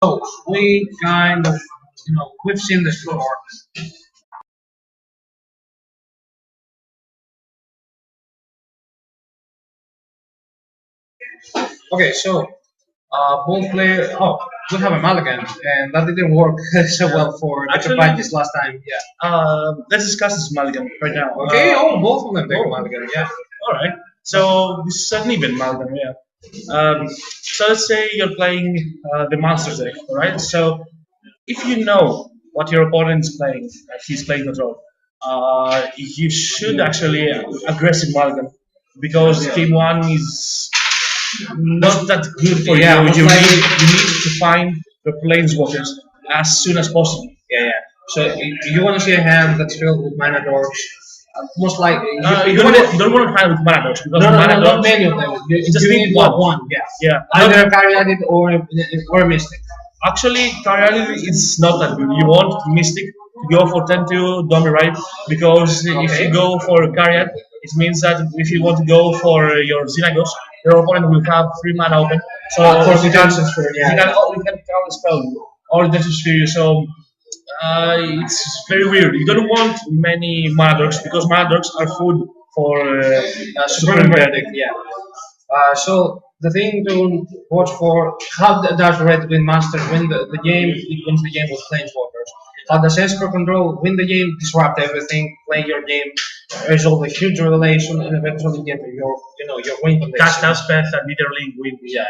So we kind of, we've seen this before. Okay, so both players. Oh, we have a Mulligan, and that didn't work so well for the Kikidis last time. Yeah. Let's discuss this mulligan right now. Okay. Both of them take a Mulligan. Yeah. All right. So this is an even mulligan. Yeah. So let's say you're playing the monsters deck, all right? So if you know what your opponent is playing, he's playing control, you should actually aggressive mulligan because game one is not that good for you. You need to find the planeswalkers as soon as possible. Yeah. So you want to see a hand that's filled with mana doors. Most likely, you don't want to hand with mana dogs because not many of them. You just need one. Yeah. Either a Caryatid or a Mystic. Actually, Caryatid is not that good. You want Mystic to go for 10-2, don't be right, because if you go for Caryatid, it means that if you want to go for your Xenagos, your opponent will have 3 mana open. So of course, you can spell all the sphere. So it's very weird. You don't want many mana dogs because mana dogs are food for Supreme Verdict. Yeah. So the thing to watch for, how does Red Wing Masters win the game? It wins the game with Planeswalkers. How does Esper Control win the game? Disrupt everything, play your game, resolve a huge revelation, and eventually get your win condition. Cast Elspeth and literally win. Yeah.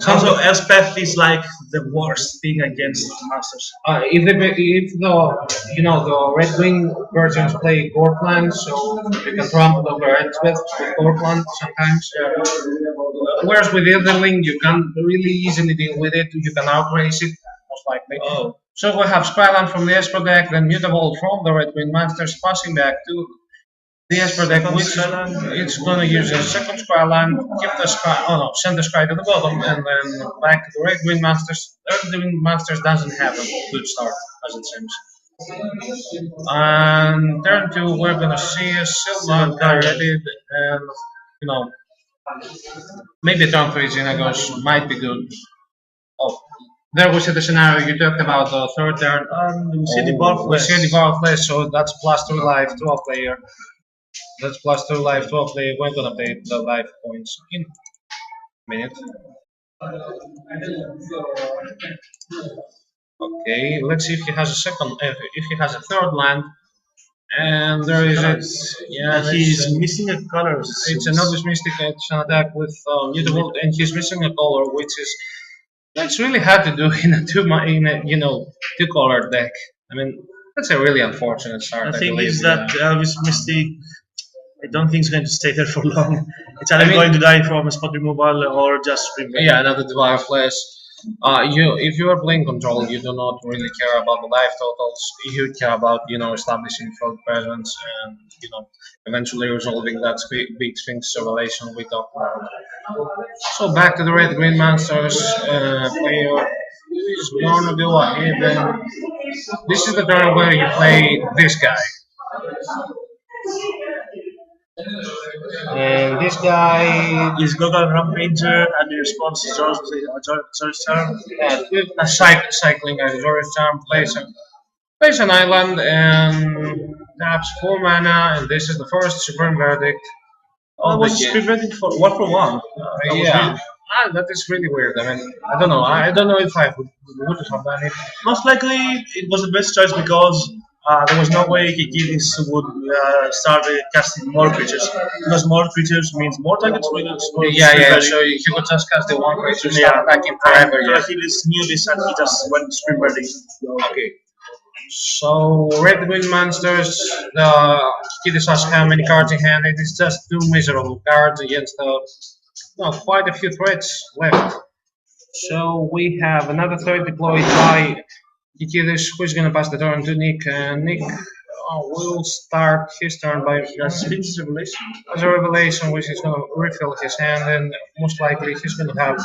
Also, Elspeth is like the worst thing against masters. If the Red Wing versions play Gorplan, so you can trample over Elspeth with Gorplan sometimes. Whereas with the other wing, you can really easily deal with it. You can outrace it, most likely. So we have Skyland from the Esper deck, then Mutable from the Red Wing Masters, passing back to the Esper deck, which it's going to use a second Skyland, send the Sky to the bottom, and then back to the Red Wing Masters. The Red Wing Masters doesn't have a good start, as it seems. And turn 2, we're going to see a Silver Caryatid, and maybe turn 3 Xenagos might be good. There we see the scenario you talked about, the third turn. We see the Devour Flesh, so that's +2 life to a player. That's +2 life to a player. We're gonna pay the life points in a minute. Okay, let's see if he has a second. If he has a third land, and there is it. Yeah, he's missing a color. It's an obvious Mystic. It's an attack with Mutable, and he's missing a color, which is. That's really hard to do in a two-color deck. I mean, that's a really unfortunate start. The thing is that Elvis Mystic, I don't think it's going to stay there for long. It's either going to die from a spot removal or just another Devour Flesh. If you are playing control, you do not really care about the life totals. You care about establishing field presence and eventually resolving that big Sphinx revelation we talked about. So back to the Red Green Monsters player is gonna do a even. This is the turn where you play this guy. And this guy is Google Rampager, and the response is Zor's Charm. Cycling as Zor's Charm, plays an island and taps 4 mana, and this is the first Supreme Verdict. Was Supreme Verdict for 1/1? That is really weird. I mean, I don't know. I don't know if I would have done it. Most likely, it was the best choice because there was no way Kikidis would start casting more creatures. Because more creatures means more targets. So he could just cast the one creature, start attacking forever. Kikidis knew this and he just went Supreme Verdict. Okay. So Red Wing Monsters, the Kikidis asks how many cards in hand. It is just 2 miserable cards against quite a few threats left. So we have another threat deployed by Kikidis, who is going to pass the turn to Nick. Nick will start his turn by Sphinx Revelation. As a revelation, which is going to refill his hand, and most likely he's going to have.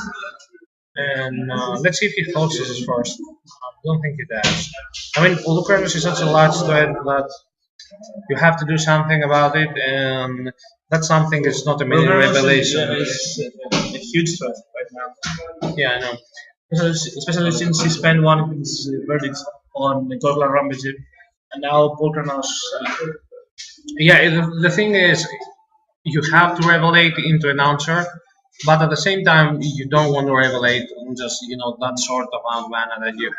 And let's see if he focuses his first. I don't think he does. I mean, Ulucarnus is such a large threat that you have to do something about it, and that something is not a mini revelation. It's a huge threat right now. Yeah, I know. especially since he spent one of his verdicts on Gorglan Rampage, and now Volcranos. Yeah, the thing is, you have to revelate into an answer, but at the same time, you don't want to revelate on just that sort of amount of mana that you have.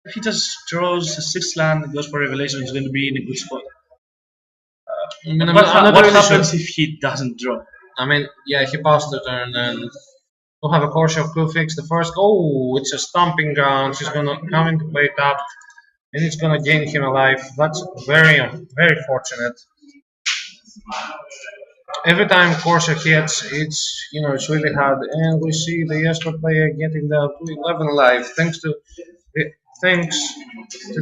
If he just draws a 6 land and goes for Revelation, he's going to be in a good spot. I mean, What not really happens sure. if he doesn't draw? I mean, yeah, he passed the turn and we'll have a course of Kufix. The first, oh, it's a stomping ground. He's gonna come into play tapped, and it's gonna gain him a life. That's very fortunate. Every time Corsair hits, it's really hard, and we see the Esper player getting the 11 life thanks to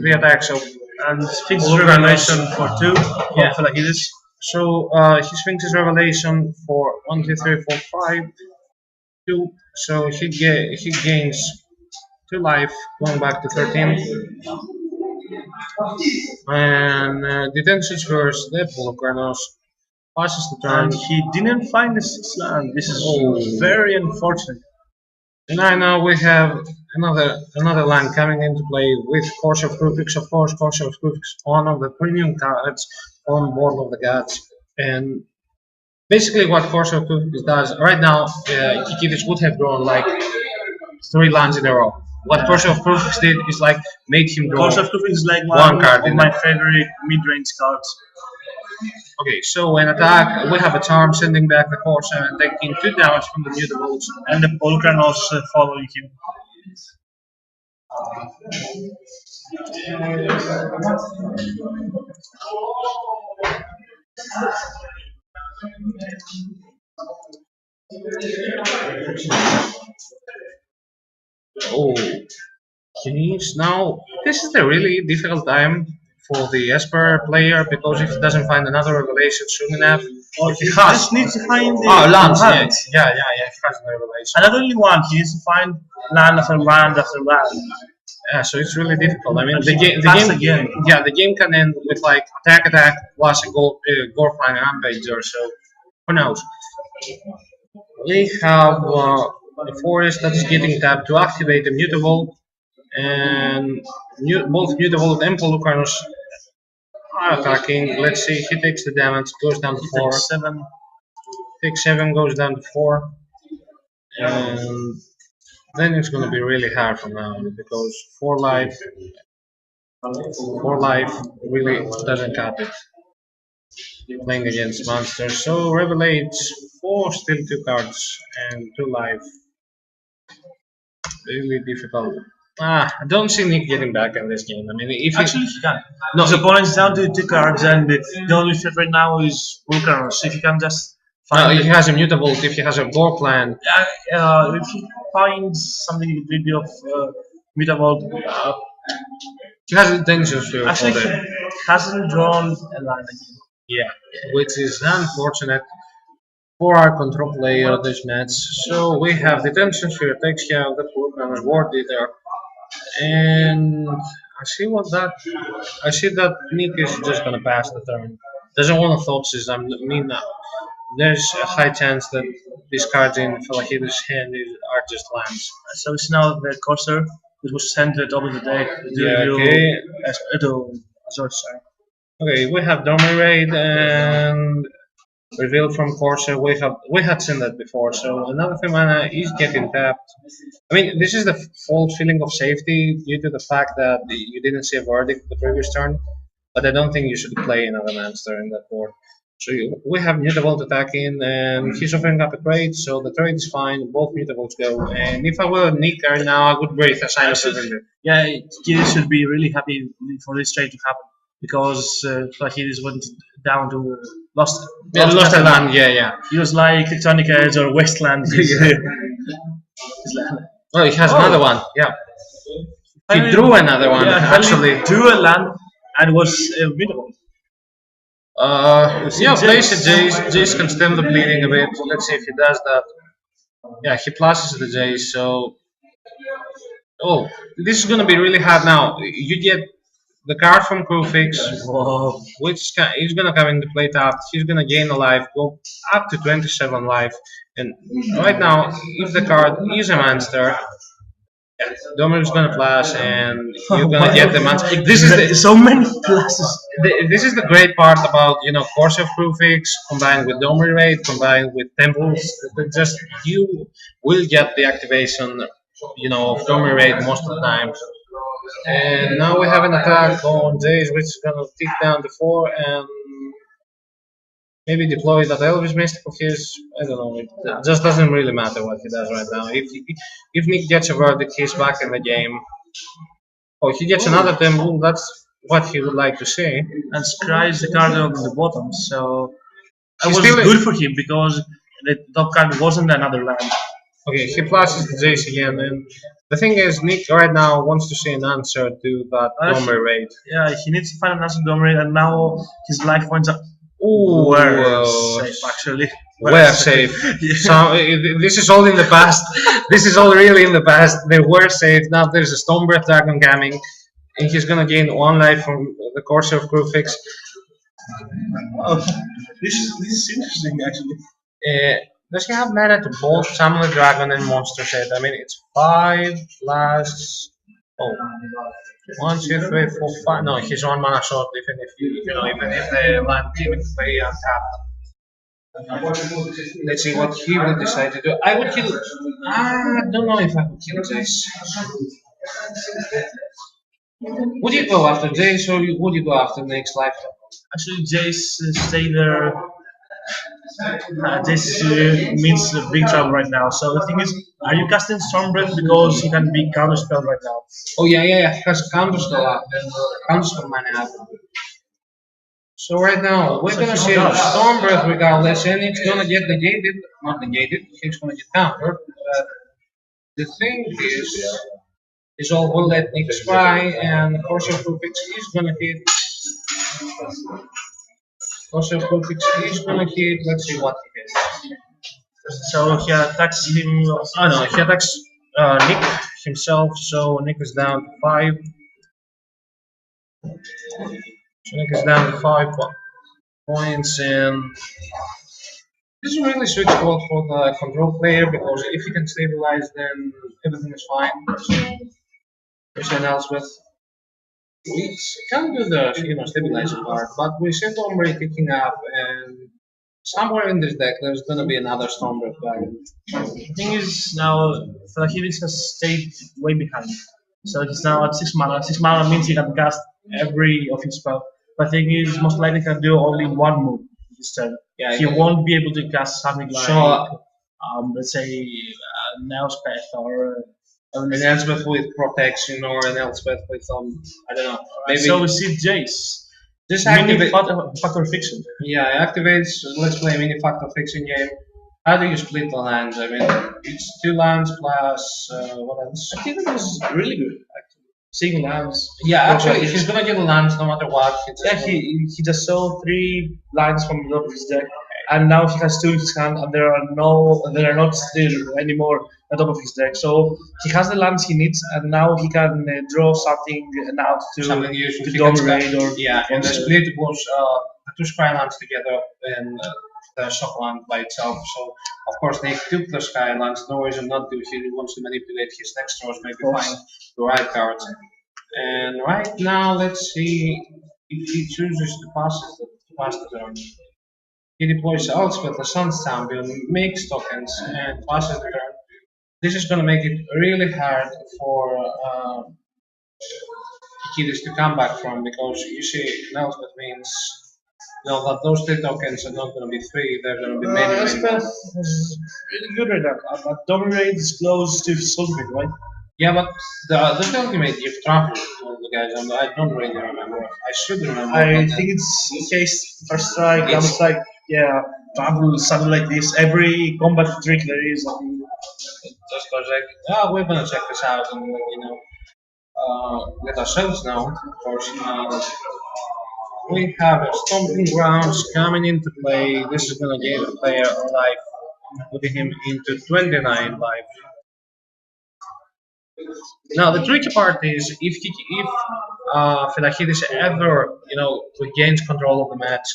the attacks of And Sphinx's Revelation for 2 Yeah. from Fellahides. So he swings his revelation for 1, 2, 3, 4, 5, 2. So he gains 2 life, going back to 13. And detentions first. The Volcranos passes the turn. And he didn't find the 6th land. This is very unfortunate. And now we have another land coming into play with Course of Krufix. Of course, Course of Krufix, one of the premium cards on board of the gods. And basically, what Course of Krufix does right now, Kikidis would have drawn like 3 lands in a row. What Course of Krufix did is like made him draw. Course of Krufix is like one card of my favorite mid-range cards. Okay, so when attack, we have a charm sending back the Corsair and taking 2 damage from the mutables. And the Volcranos following him. Oh, jeez. Now, this is a really difficult time for the Esper player because if he doesn't find another revelation soon enough, Or if he he has. just needs to find the Lands, land. yeah, he has a revelation. And not only one, he needs to find land after land after land. Yeah, so it's really difficult. I mean, And the he game, pass again. yeah, the game can end with like attack plus a Gorfine Rampage or so. Who knows? We have a forest that is getting tapped to activate the mutable, and both mutable and Volcranos are attacking. Let's see, he takes the damage, goes down to 4. Takes 7. Takes 7, goes down to 4. And then it's going to be really hard from now on because 4 life really doesn't cut it. Playing against monsters. So revelates 4, still 2 cards and 2 life. Really difficult. I don't see Nick getting back in this game. I mean, if Actually, he can. No, His opponent's down to 2 cards, and the only threat right now is Volcranos. If he can just no, find if he has a mutable, if he has a gore plan, if he finds something with a bit of mutable, he has intentions to actually for he the, hasn't drawn a land again. yeah, which is unfortunate for our control player of this match. So we have detention sphere, takes care of the book and reward either. And I see that Nick is just gonna pass the turn. Doesn't want to Thoughtsis. There's a high chance that these cards in Fellahides' hand are just lands. So it's now the Corsair, which was sent to the top of the deck to sorry. Okay, we have Dominated and revealed from Corsair. We had seen that before, so another mana is getting tapped. I mean, this is the false feeling of safety due to the fact that you didn't see a verdict the previous turn, but I don't think you should play another monster in that board. So we have Mutable attacking, and he's offering up a trade, so the trade is fine. Both Mutables go, and if I were Nick right now, I would breathe a sign of surrender. Yeah, Gkyzis should be really happy for this trade to happen because Fellahides went down to lost a land, yeah. He was like Tectonic Edge or Westland. Oh, he has another one, yeah. He drew another one, actually. Drew a land and was mutable. Place a Jace. Jace can stem the bleeding a bit. Let's see if he does that. Yeah, he pluses the Jace, so... Oh, this is gonna be really hard now. You get the card from Crewfix, Whoa. which is gonna come into play tapped. He's gonna gain a life, go up to 27 life, and right now, if the card is a monster, Domer is gonna plus, and you're gonna get the monster. This is so many classes. this is the great part about Course of Prefix combined with Domer Raid combined with Temples. Just you will get the activation, of Domer Raid most of the time. And now we have an attack on Jace, which is gonna take down the 4 and maybe deploy that Elvis Mystic of his. I don't know. It just doesn't really matter what he does right now. If Nick gets a verdict, he's back in the game. Oh, he gets another temple. That's what he would like to see. And Scry is the card on the bottom, so it was He's still good for him because the top card wasn't another land. Okay, he pluses the Jace again, and the thing is, Nick right now wants to see an answer to that Domer Raid. Yeah, he needs to find an answer to Domer Raid, and now his life points are Ooh, safe actually. We're safe. So this is all in the past. This is all really in the past. They were safe. Now there's a Stonebreath Dragon coming, and he's gonna gain 1 life from the course of Crewfix. This is interesting actually. Does he have mana to both summon the dragon and monster set? I mean, it's 5 plus. Oh, 1, 2, 3, 4, 5. No, he's on mana short. Even if even if the land came into play untapped. Let's see what he will decide to do. I would kill. I don't know if I would kill Jace. Would you go after Jace or would you go after next life? Actually, Jace stay there. This means big trouble right now. So the thing is, are you casting Stormbreath because he can be counterspell right now? Oh yeah. He has counterspell mana up. So right now we're gonna see Stormbreath regardless, and it's gonna get negated. Not negated. It's gonna get countered. The thing is all will let Nick try, and of course of Crewfix is gonna hit. Also, Crewfix is gonna hit. Let's see what he hits. So he attacks him. Oh no, he attacks Nick himself. So Nick is down to 5. So Nick is down to 5 points, and this is a really sweet spot for the control player because if he can stabilize, then everything is fine. So there's an Elspeth. We can't do the stabilizing part, but we see Stormbreath picking up, and somewhere in this deck there's gonna be another Stormbreath dragon. The thing is now Fellahides has stayed way behind, so he's now at 6 mana. 6 mana means he can cast every of his spell. But the thing is, most likely can do only 1 move this turn. Yeah, he won't be able to cast something like, let's say, an Elspeth or an Elspeth with protection or an Elspeth with I don't know. Maybe. So we see Jace. This mini factor fiction. Yeah, activates. Let's play mini factor fiction game. How do you split the lands? I mean, it's 2 lands plus what else? I think that is really good. Seeing lands. Yeah, actually, he's gonna get lands no matter what. Yeah, he just saw 3 lands from the top of his deck, and now he has 2 in his hand, and there are not still anymore at the top of his deck. So he has the lands he needs, and now he can draw something out to dominate or and the split was the 2 Sky lands together and the shock land by itself. So of course they took the Sky lands. No reason not to. If he wants to manipulate his next draws, maybe find the right cards. And right now, let's see if he chooses to pass the turn. He deploys Elspeth, the Sun's Champion, makes tokens, and passes the turn. This is going to make it really hard for Kikidis to come back from, because you see, Elspeth means that those 3 tokens are not going to be 3, they're going to be many. Elspeth is really good right now, but Dominate is close to Soulsmith, right? Yeah, but the ultimate gift trample to all the guys, and I don't really remember. I should remember. I think it's in case first strike, double strike, yeah, trample, something like this. Every combat trick there is. Just goes like, we're gonna check this out and let ourselves know. Of course, we have a Stomping Grounds coming into play. This is gonna give the player a life, putting him into 29 life. Now the tricky part is if Fellahides ever, regains control of the match.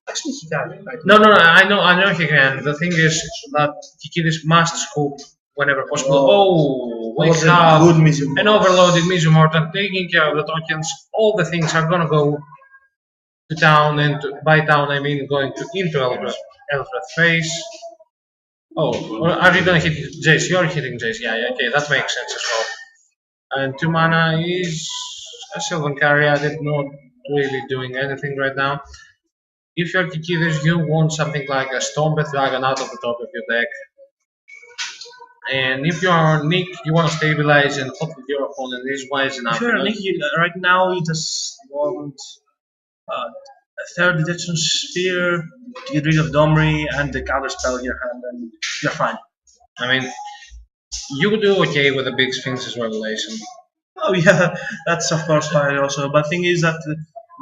Actually, he can. Right? No, I know he can. The thing is that Kikidis must scoop whenever possible. Oh, we Was a have good mission. an overloaded mission Morton taking care of the tokens. All the things are gonna go to town, and by town I mean going into Elfred face. Oh, or are you gonna hit Jace? You're hitting Jace. Yeah, okay, that makes sense as well. And 2 mana is a Sylvan carrier that not really doing anything right now. If you're Kikidis, you want something like a Stormbreath Dragon out of the top of your deck. And if you are Nick, you want to stabilize and hope that your opponent is wise enough. If you're Nick, right now you just want a third detection sphere to get rid of Domri and the counter spell in your hand, and you're fine. I mean, you do okay with the big Sphinx's Revelation. Oh yeah, that's of course fine also. But thing is that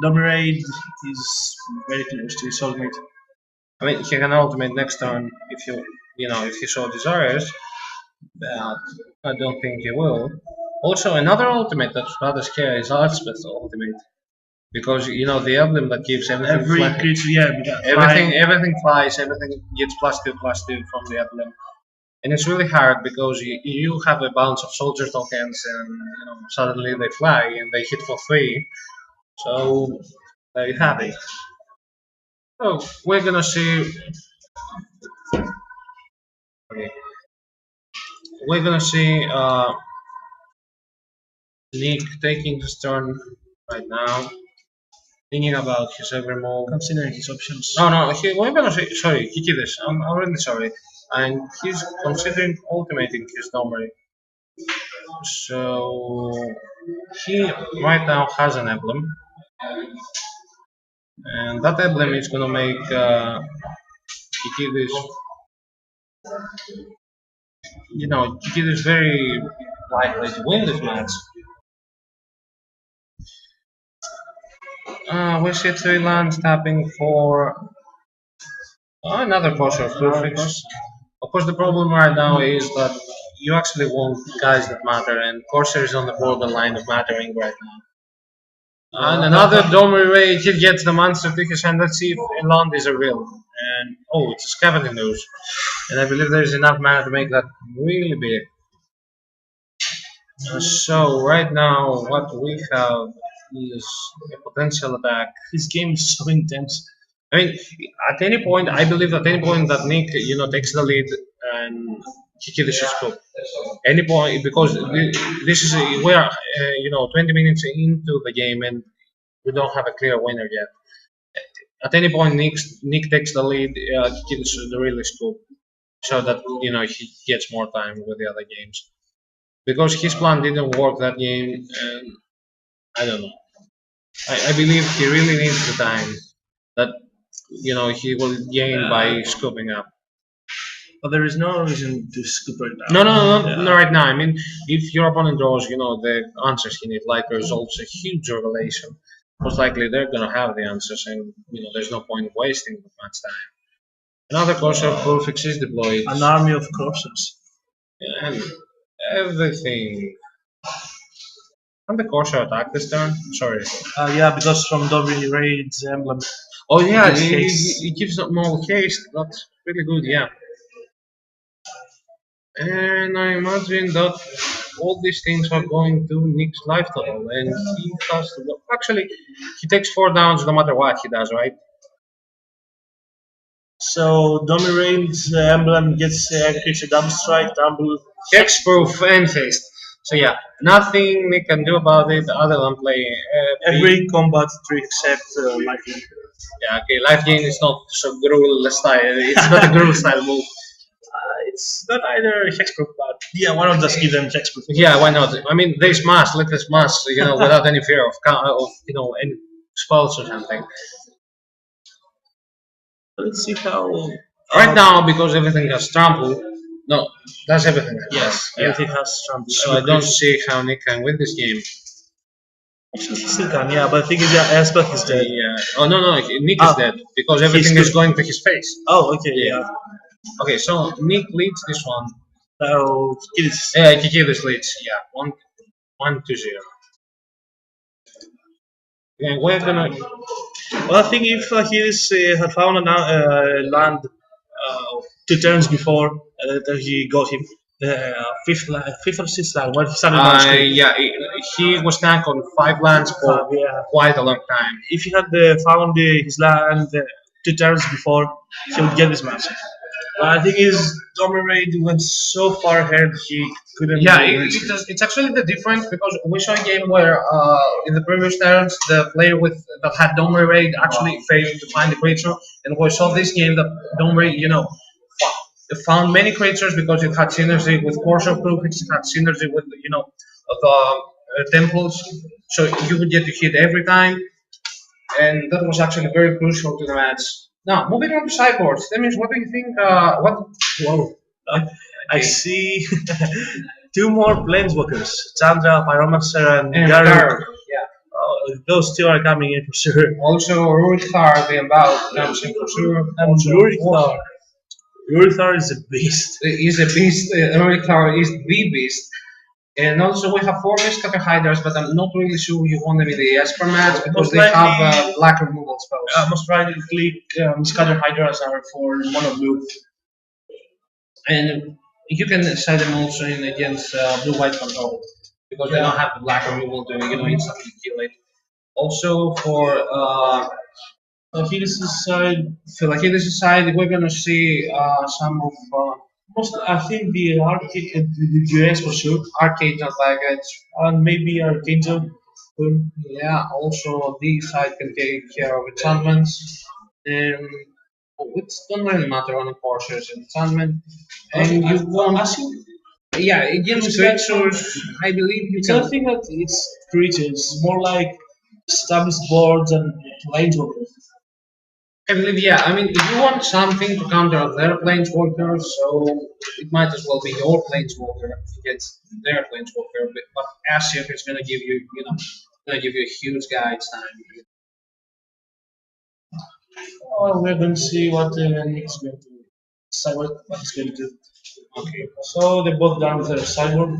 Domri is very close to his soulmate. I mean, he can ultimate next turn if he so desires. But I don't think he will. Also, another ultimate that's rather scary is Elspeth's ultimate. Because the emblem that gives everything Every fly- creature, yeah, everything flies, everything gets +2/+2 from the emblem. And it's really hard because you have a bounce of soldier tokens and suddenly they fly and they hit for free. So there you have it. So we're gonna see. Okay. We're gonna see Nick taking his turn right now, thinking about his every move. considering his options. No, we're gonna see. Sorry, Kikidis. I'm really sorry. And he's considering ultimating his Domri. So he right now has an emblem, and that emblem is gonna make Kikidis. Kikidis very likely to win this match. We see 3 lands tapping for another Corsair of Prix. Of course, the problem right now is that you actually want guys that matter, and Corsair is on the borderline of mattering right now. And another Domri Raid, he gets the monster to his hand. Let's see if Elond is a real. And it's a Scavenging News. And I believe there's enough mana to make that really big. So right now, what we have is a potential attack. This game is so intense. I mean, I believe at any point that Nick, takes the lead and Kikidis should scoop. Any point, because this is we are 20 minutes into the game and we don't have a clear winner yet. At any point, Nick takes the lead, Kikidis should really scoop, so that he gets more time with the other games. Because his plan didn't work that game, and I don't know. I believe he really needs the time that he will gain by scooping up. But there is no reason to scoop right now. No, not right now. I mean, if your opponent draws, the answers he needs, like resolves a huge revelation, most likely they're gonna have the answers, and there's no point wasting much time. Another Corsair Prefix is deployed. An army of Corsairs. And everything. Can the Corsair attack this turn? Sorry. Yeah, because from Domri Raid's emblem. Oh yeah, it gives more haste. That's really good, yeah. And I imagine that all these things are going to Nick's life total, and he has to go. Actually, he takes 4 downs no matter what he does, right? So Domri Raid's emblem gets creature double strike, double Hexproof and haste. So yeah, nothing Nick can do about it other than play every combat trick except life gain. Yeah, okay, life gain is not so gruel style. It's not a gruel style move. It's not either hexproof, but yeah, why not just give them hexproof? Yeah, why not? I mean, they smash, let them smash, without any fear of any spells or something. Let's see how. Right now, because everything has trample. No, that's everything. Yes, everything has trample. So I don't see how Nick can win this game. Actually, he still can, yeah, but the thing is, Esper is dead. Yeah. Oh no, Nick is dead because everything is going to his face. Oh, okay, yeah. Okay, so Nick leads this one. Kikidis. Kikidis leads. Yeah, 1-0. And we're gonna. Well, I think if he had found a land 2 turns before that he got him, the fifth or sixth land, when he started manuscript. Yeah, he was stuck on 5 lands for Yeah. quite a long time. If he had found his land 2 turns before, he would get this match. But I think his dominate went so far ahead he couldn't. Yeah, it's actually the difference because we saw a game where in the previous turns the player with that had Domri raid actually failed to find the creature, and we saw this game that Domri, found many creatures because it had synergy with Course of Proof, it had synergy with the temples, so you would get to hit every time, and that was actually very crucial to the match. Now, moving on to sideboards, that means what do you think? What? Whoa. I see 2 more planeswalkers, Chandra, Pyromancer, and And Garrett. Garrett, yeah. Those 2 are coming in for sure. Also, Rurithar, the Embalmed, comes in for sure. And Also, Rurithar. Rurithar is a beast. is a beast. Rurithar is the beast. And also, we have 4 Mistcutter Hiders, but I'm not really sure you want them in the Esper match because they have black removal spells. Most likely, Scatter Hydras are for mono blue. And you can side them also in against blue-white control because they don't have the black removal to instantly kill it. Also for Fellahides' side, Fellahides' side, we're gonna see some of I think the Arcade, the US for sure, Arcade not baggage. and maybe Archangel. Yeah, also this side can take care of enchantments. And it don't really matter on the portions enchantment. And you won't. Yeah, against creatures, I believe you It's can. nothing that it's creatures, more like established boards and planeswalkers. I believe, yeah. I mean, if you want something to counter their planeswalker, so it might as well be your planeswalker against their planeswalker. But Asif is gonna give you, gonna give you a huge guide time. Well, we're going to see what Nick's going to decide what he's going to do. Okay. So they both done with their sideboard.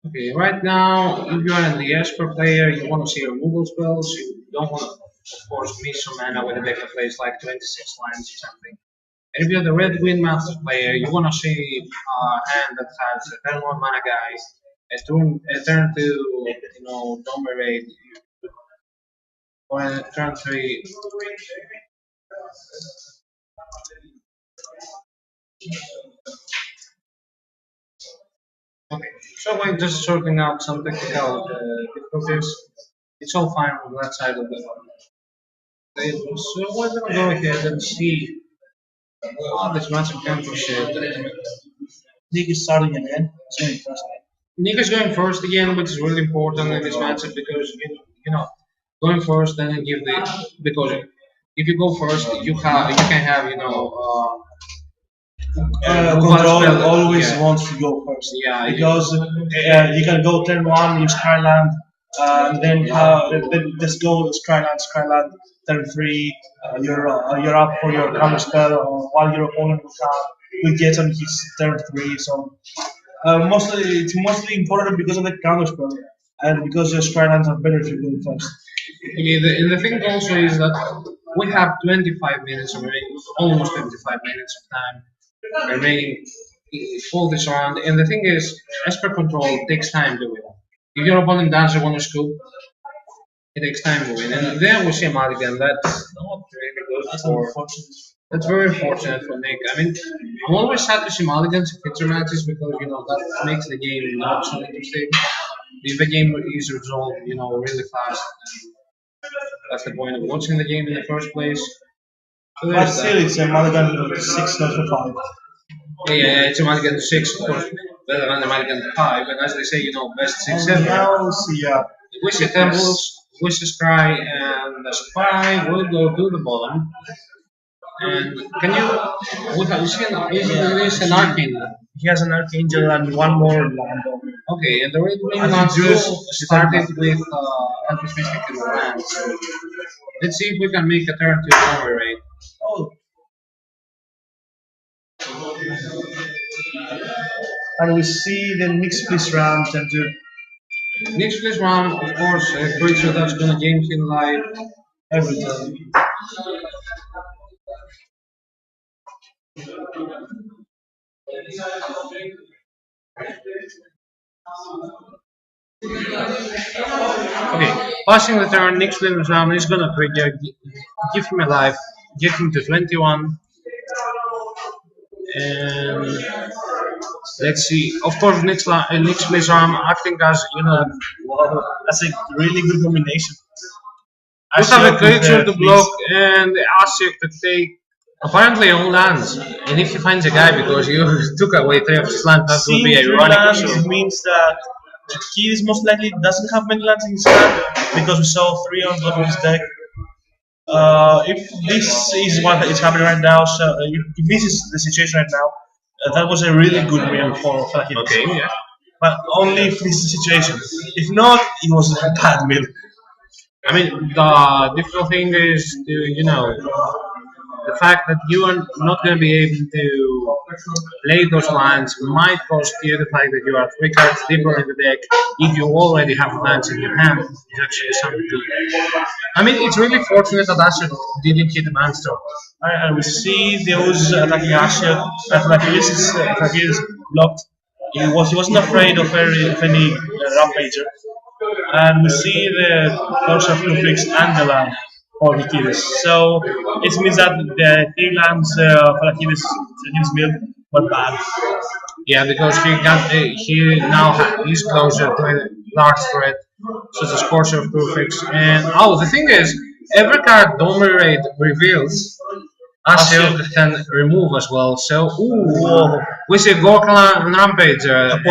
Okay. Right now, if you are in the Esper player, you want to see removal spells. You don't want to, of course, miss some mana when the deck plays like 26 lands or something. And if you're the Red Wind Master player, you want to see a hand that has a turn 1 mana guy, a turn 2, Dominate, or a turn 3. Okay, so we're just sorting out some technical difficulties. It's all fine from that side of the table. So we're gonna go ahead and see. Oh, this matchup can for shit. Nick is starting again. So Nick is going first again, which is really important in this matchup because going first and then give the because if you go first, you can have Control spell, always yeah. wants to go first. Yeah, Because you can go turn 1, use Skyland, and then just go Skyland, turn 3, you're up for your counter spell, while your opponent will get on his turn 3. So it's mostly important because of the counter spell, and because your Skylands are better if you go first. Okay, and the thing also is that we have 25 minutes remaining, almost 25 minutes of time remaining for this round. And the thing is, Esper control takes time to win. If your opponent doesn't want to scoop, it takes time to win. And then we see a mulligan. That's not really good. That's very unfortunate for Nick. I mean, I'm always sad to see mulligans in picture matches because that makes the game not so interesting. If the game is resolved, really fast. That's the point of watching the game in the first place. So But still, it's a Mulligan 6, not 5. Yeah, it's a Mulligan 6, of course, better than a Mulligan 5. And as they say, best 6 ever. Now, see, Wishy Temples, Wishy Scry, and the Spy will go to the bottom. And can you see an Arcane? he has an Archangel and 1 more land. Okay, and the Red Wing Monsters started with Anti-Mystic in the land. So let's see if we can make a turn to power rate. Oh. And we see the next place round turn 2. Next place round, of course, a creature that's gonna gain him life every time. Okay, passing the turn, next place round is gonna trigger, give him a life, get him to 21, and let's see. Of course, next place round acting as Wow, that's a really good combination. you have a Ashiok with creature to block Please. and Ashiok to take apparently on lands. And if he finds a guy because you took away 3 of his land, that would be Seeing three ironic for lands sure. means that Kikidis most likely doesn't have many lands in his hand because we saw three on top of his deck. If this is what is happening right now, so if this is the situation right now, that was a really good meal for Fellahides. Okay, yeah. But only if this is the situation. If not, it was a bad meal. I mean, the difficult thing is to, the fact that you are not going to be able to play those lands might cost you the fact that you are 3 cards deeper in the deck if you already have lands in your hand. It's actually something good. I mean, it's really fortunate that Asher didn't hit the monster. And we see those attacking Asher, Fellahides blocked. He wasn't afraid of any rampager. And we see the course of Prix and the land for Kikidis. So it means that the three lands Fellahides built were bad. Yeah, because he now is closer to a large threat, such as Course of Prefix. And the thing is, every card Dominate reveals, Ashiok can remove as well. So, we see Gorkla and Rampage, and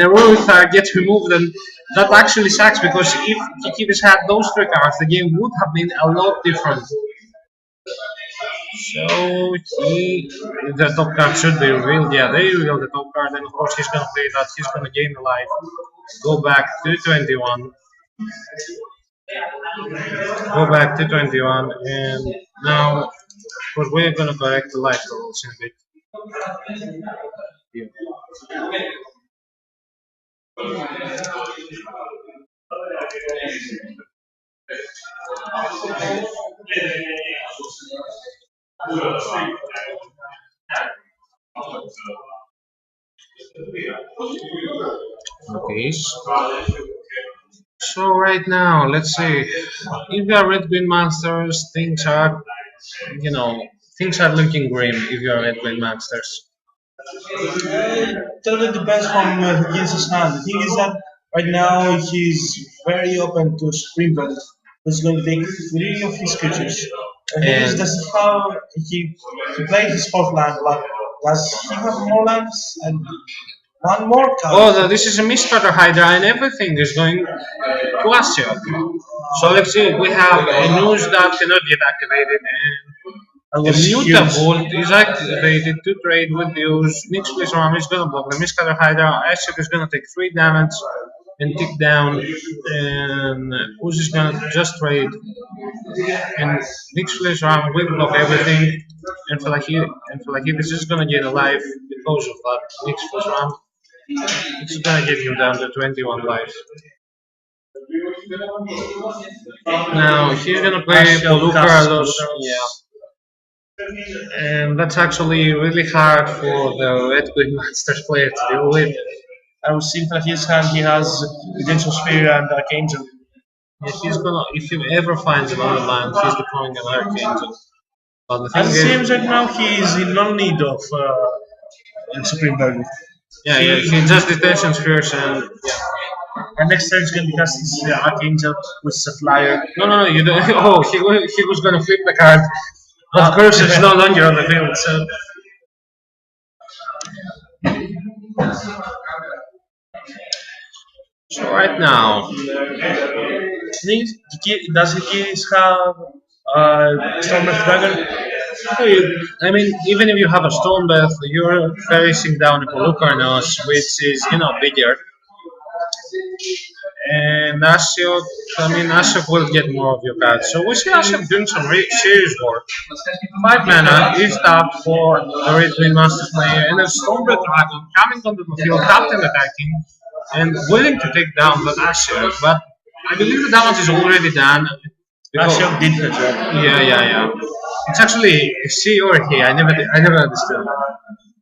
a Ruithar gets removed, and that actually sucks because if Kikidis had those 3 cards, the game would have been a lot different. So the top card should be revealed. Yeah, they reveal the top card, and of course he's gonna play that. He's gonna gain the life, go back to 21, and now, of course, we're gonna correct the life totals in a bit. Yeah. Okay. So right now, let's see. If you are red green monsters, things are looking grim. If you are red green monsters. It totally depends on his hand. The thing is that right now he's very open to Supreme Verdict. He's going to take three of his creatures. And the thing is, this is how he played his fourth land, but does he have more lands and one more card? Oh, this is a Miscutter Hydra, and everything is going to Asio. So let's see, we have a news that cannot get activated, and the Mutable is activated to trade with use. Next place arm is gonna block the Miscutter Hydra. Asio is gonna take 3 damage and tick down, and Who's is gonna just trade. And next place arm will block everything, and Fellahides is gonna get a life because of that. Next place arm. It's gonna get him down to 21 life. Now he's gonna play Boulbasakos, and that's actually really hard for the Red Queen Masters player to deal with. I was seeing that his hand he has Redemption Sphere and Archangel. Yeah, if he ever finds another land, he's deploying an Archangel. But the thing As it seems right now he is in no need of Supreme Verdict. Yeah, he just detention spheres and And next turn is going to cast his Archangel with a flyer. No, you don't. Oh, he was gonna flip the card. Of course, it's no longer on the field. So right now, does Kikidis have Stormbreath Dragon? I mean, even if you have a Stormbreath, you're facing down a Polukarnos, which is bigger. And Ashiok will get more of your cards. So we see Ashiok doing some serious work. 5 mana is tapped for the Red Queen Masters player, and a Stormbreath Dragon coming onto the field, captain attacking. and willing to take down the Asher, but I believe the damage is already done. Because, Ashok did the job. yeah. It's actually a she or a he. I never understood.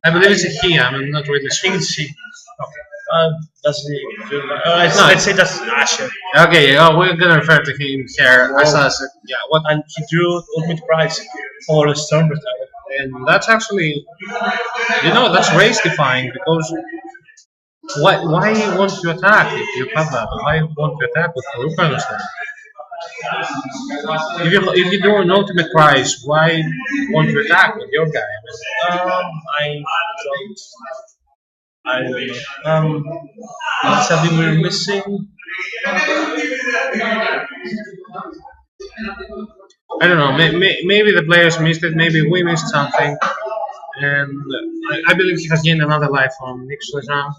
I believe it's a he. I'm not really I sure. think it's she. Okay. That's the. No. Let's say that's Ashok. Okay, we're gonna refer to him here as yeah. What? And he drew ultimate prize for a storm retire. And that's actually, that's race defying because why won't you attack if you have that? Why won't you attack with Lucanus then? If you do an ultimate prize, why won't you attack with your guy? I don't. I don't know. What's something we're missing? I don't know. Maybe the players missed it. Maybe we missed something. And I believe he has gained another life from Nick's round.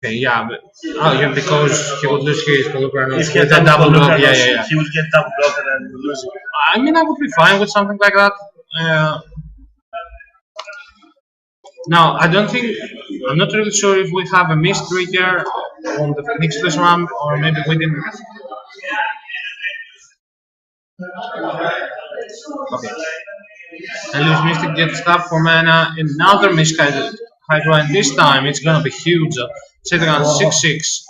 Okay, yeah, but because he would lose his Pelucranos If he with had a double block. block, Yeah. he would get double block and then lose it. I mean, I would be fine with something like that. Now, I'm not really sure if we have a missed trigger on the next RAM or maybe we didn't. Okay. And Lose Mystic gets stuff for mana, another Mist Hydra, and this time it's gonna be huge. Sitting on 6/6.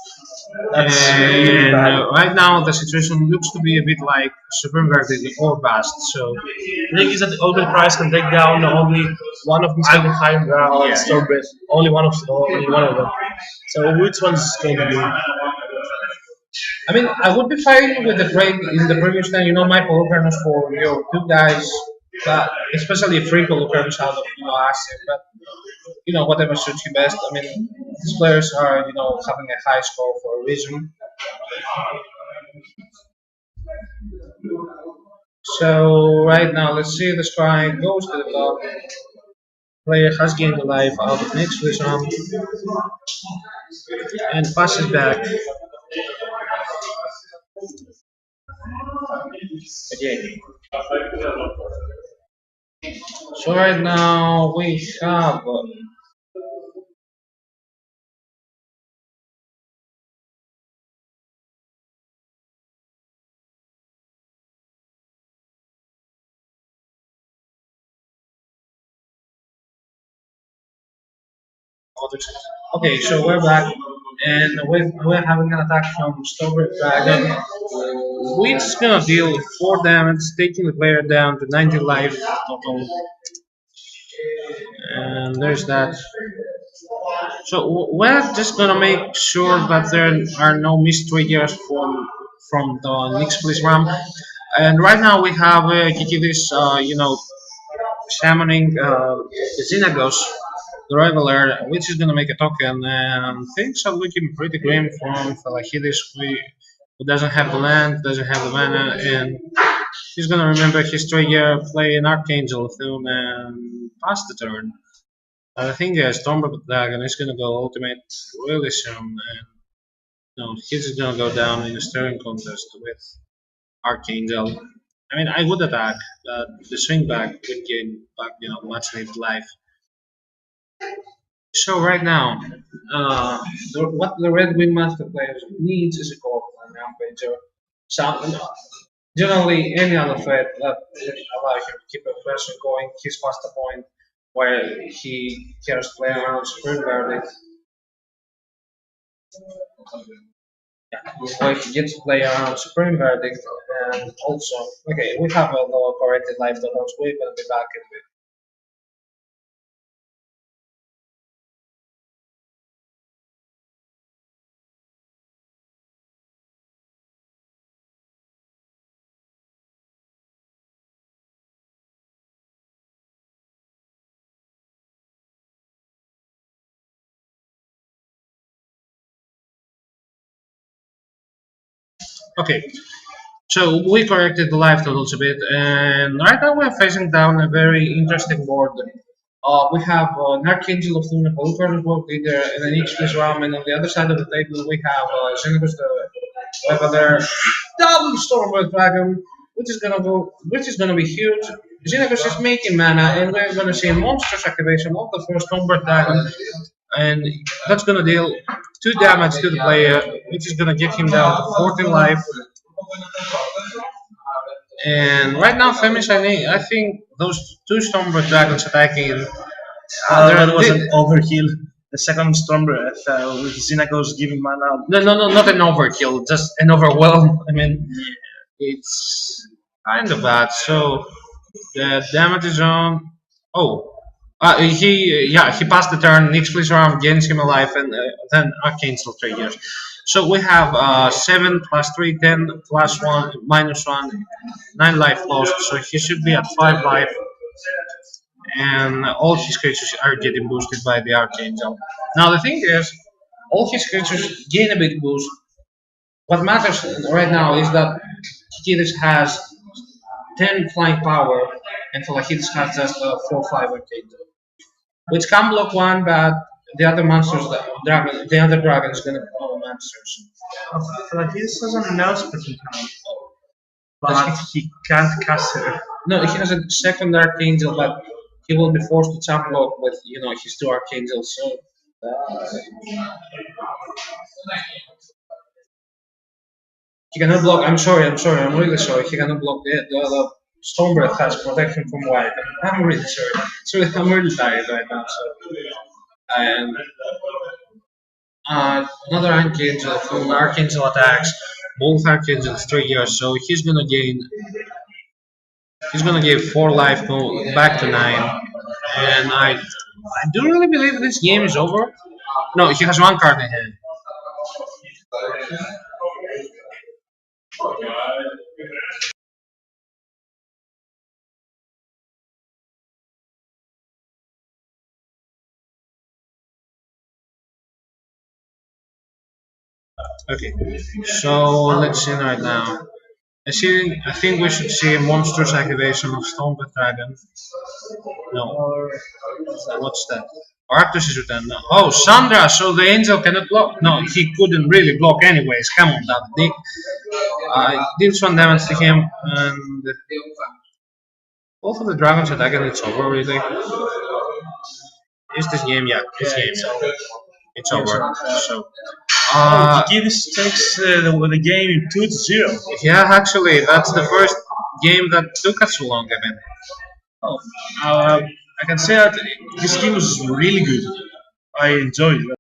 And right now the situation looks to be a bit like Supreme Verdict or Bast. So the thing is that the ultimate prize can take down only one of Mystic Hydra or Stormbreath. Only one of them. So which one's going to be? I mean, I would be fine with the trade in the previous time. My Pelucranos for your two guys, but especially free Pelucranos out of asset. But whatever suits you best. I mean, these players are having a high score for a reason. So right now, let's see the strike goes to the top. Player has gained a life out of next round and passes back. Okay. So right now we have okay, so we're back and we're having an attack from Strawberry Dragon, which is gonna deal 4 damage, taking the player down to 90 life total. And there's that. So we're just gonna make sure that there are no missed triggers from the Ilioupolis RAM. And right now we have Kikidis, summoning Xenagos, the Reveler, which is gonna make a token, and things are looking pretty grim from Fellahides, who doesn't have the land, doesn't have the mana, and he's gonna remember his trigger, play an Archangel soon, and pass the turn. I think Stormbreath Dragon is gonna go ultimate really soon, and he's just gonna go down in a stirring contest with Archangel. I mean, I would attack, but the swing back would gain back, much needed life. So right now, what the Red Wing Master players needs is a core and Rampager. Generally, any other threat that allow him to keep a pressure going, he's past the point where he cares to play around Supreme Verdict. Where he gets to play around Supreme Verdict, and also, okay, we have a low corrected life totals. We're gonna be back in a bit. Okay, so we corrected the life totals a bit, and right now we're facing down a very interesting board. We have an Archangel of Lunapolis world leader and an Ilioupolis Ram, and on the other side of the table we have Xenagos Level there. Double Stormbird Dragon, which is gonna be huge. Xenagos is making mana, and we're gonna see a monstrous activation of the first Stormbird Dragon, and that's gonna deal 2 damage to the player, which is gonna get him down to 14 life. And right now, Themis, I think those 2 Stormbird Dragons attacking. That was an overkill. The second Stormbreath with Xenagos giving mana. No, not an overkill, just an overwhelm. I mean, it's kind of bad. So the damage is on. Oh, he passed the turn. Nyx Fleece Arm gains him a life, and then Arcane Still triggers. So we have 7 plus 3, 10 plus 1 minus 1, 9 life lost. So he should be at 5 life. And all his creatures are getting boosted by the Archangel. Now the thing is, all his creatures gain a big boost. What matters right now is that Kikidis has 10 flying power, and Fellahides has just 4-5 Archangel, which can block one, but the other monsters, the other dragon is gonna block monsters. Fellahides has an Esper but he can't cast it. No, he has a second Archangel, but he will be forced to jump block with his 2 Archangels. So he cannot block. I'm really sorry. He cannot block the Stormbreath has protection from white. I'm really sorry. I'm really tired right now. So and another Archangel from Archangel attacks. Both Archangels 3 years, so he's gonna gain. He's gonna give 4 life back to 9, and I do really believe this game is over. No, he has 1 card in hand. Okay, so let's see right now. I think we should see a monstrous activation of Stormbird Dragon. No. What's that? Arctos is returned. No. Oh, Sandra, so the angel cannot block. No, he couldn't really block anyways. Come on, that dick. Did some damage to him, and both of the dragons attack, and it's over really. Is this game? Yeah, this game. It's over. So. Kikidis takes the game 2-0. Yeah, actually, that's the first game that took us so long. I mean, I can say that this game was really good. I enjoyed it.